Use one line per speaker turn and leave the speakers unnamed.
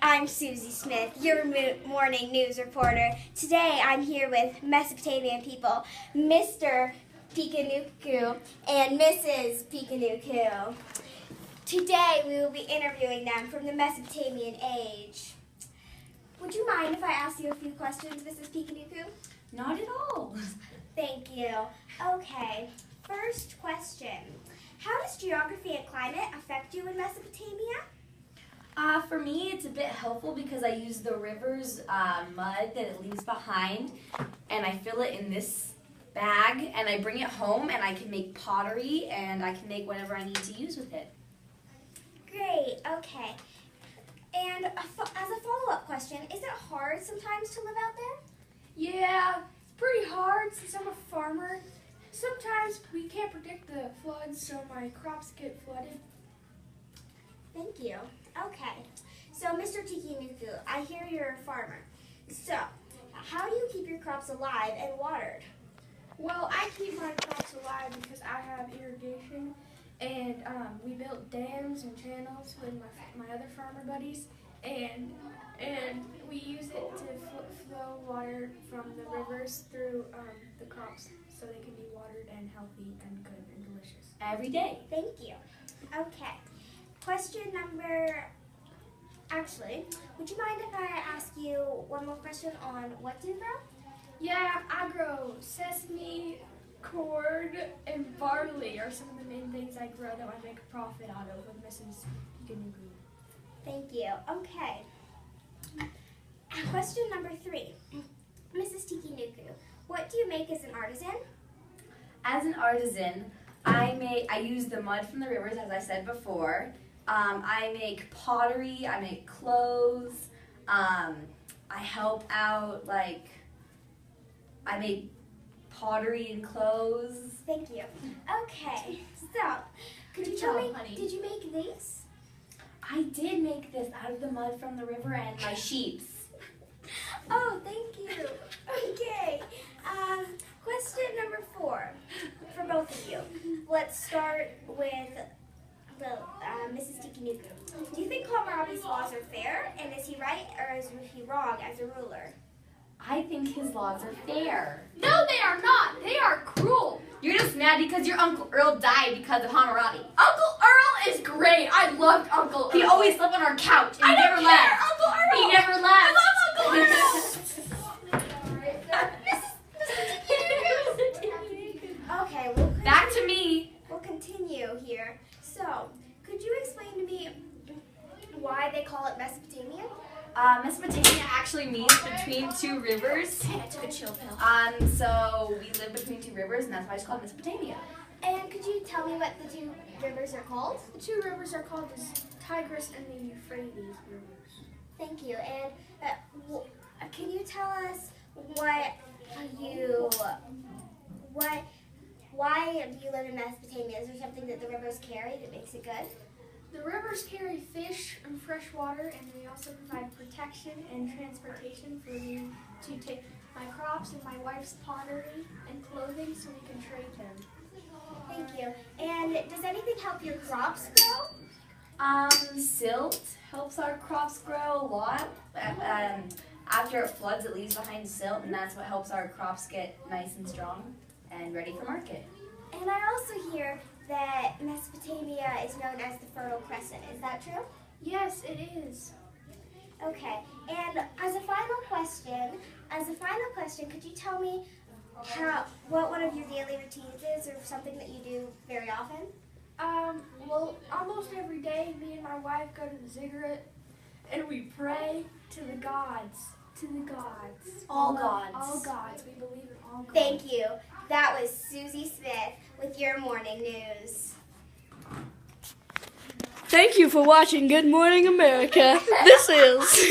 I'm Susie Smith, your morning news reporter. Today I'm here with Mesopotamian people, Mr. Pikanuku and Mrs. Pikanuku. Today we will be interviewing them from the Mesopotamian age. Would you mind if I ask you a few questions, Mrs. Pikanuku?
Not at all.
Thank you. Okay, first question. How does geography and climate affect you in Mesopotamia?
For me, it's a bit helpful because I use the river's mud that it leaves behind, and I fill it in this bag, and I bring it home, and I can make pottery, and I can make whatever I need to use with it.
Great, okay. And as a follow-up question, is it hard sometimes to live out there?
Yeah, it's pretty hard since I'm a farmer. Sometimes we can't predict the floods, so my crops get flooded.
Thank you. Okay. So, Mr. Tikinuku, I hear you're a farmer. So, how do you keep your crops alive and watered?
Well, I keep my crops alive because I have irrigation, and we built dams and channels with my other farmer buddies, and we use it to flow water from the rivers through the crops so they can be watered and healthy and good and delicious.
Every day.
Thank you. Okay. Actually, would you mind if I ask you one more question on what do you grow?
Yeah, I grow sesame, corn, and barley are some of the main things I grow that I make a profit out of with Mrs. Pikanuku.
Thank you. Okay. Question number 3. Mrs. Tikinuku, what do you make as an artisan?
As an artisan, I use the mud from the rivers, as I said before. I make pottery, I make clothes, I help out, I make pottery and clothes.
Thank you. Okay, so, could you tell me, did you make these?
I did make this out of the mud from the river and my sheeps.
Oh, thank you. Okay, question number 4 for both of you. Let's start with Mrs. Tikinuku. Do you think Hammurabi's laws are fair, and is he right or is he wrong as a ruler?
I think his laws are fair.
No, they are not. They are cruel.
You're just mad because your Uncle Earl died because of Hammurabi.
Uncle Earl is great. I loved Uncle Earl.
He always slept on our couch and
I
never
don't
left.
care, Uncle Earl.
He never left.
I love Uncle Earl.
Okay,
back to me.
We'll continue here. So, could you explain to me why they call it Mesopotamia?
Mesopotamia actually means between two rivers.
I took a chill pill.
So we live between two rivers, and that's why it's called Mesopotamia.
And could you tell me what the 2 rivers are called?
The 2 rivers are called the Tigris and the Euphrates rivers.
Thank you. And can you tell us why do you live in Mesopotamia? Is there something that the rivers carry that makes it good?
The rivers carry fish and fresh water, and they also provide protection and transportation for me to take my crops and my wife's pottery and clothing so we can trade them.
Thank you. And does anything help your crops grow?
Silt helps our crops grow a lot. After it floods, it leaves behind silt, and that's what helps our crops get nice and strong and ready for market.
And I also hear that Mesopotamia is known as the Fertile Crescent. Is that true?
Yes, it is.
Okay. And as a final question, could you tell me what one of your daily routines is, or something that you do very often?
Well, almost every day, me and my wife go to the ziggurat, and we pray to the gods. To the gods.
All gods.
All gods. We believe in all gods.
Thank you. That was Susie Smith with your morning news.
Thank you for watching Good Morning America. This is...